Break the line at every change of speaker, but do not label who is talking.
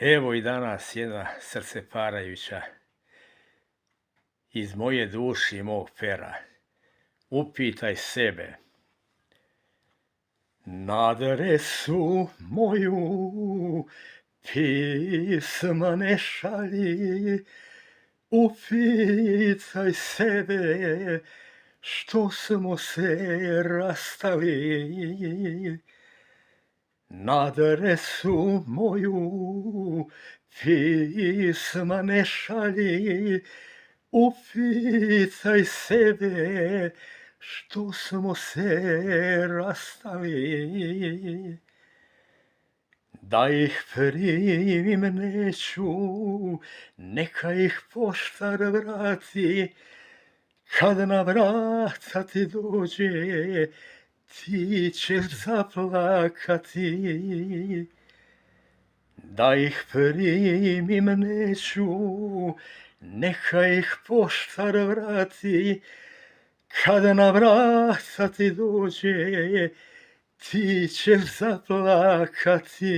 Evo i danas jedna srceparajuća iz moje duši i mog pera. Upitaj sebe. Na adresu moju pisma ne šalji. Upitaj sebe što smo se rastali. Na adresu moju pisma ne šalji. Upitaj sebe što smo se rastali. Da ih primim neću, neka ih poštar vrati. Kad na vrata ti dođe, ti ćeš zaplakati. Da ih primim neću, neka ih poštar vrati. Kad na vrata ti dođe, ti ćeš zaplakati.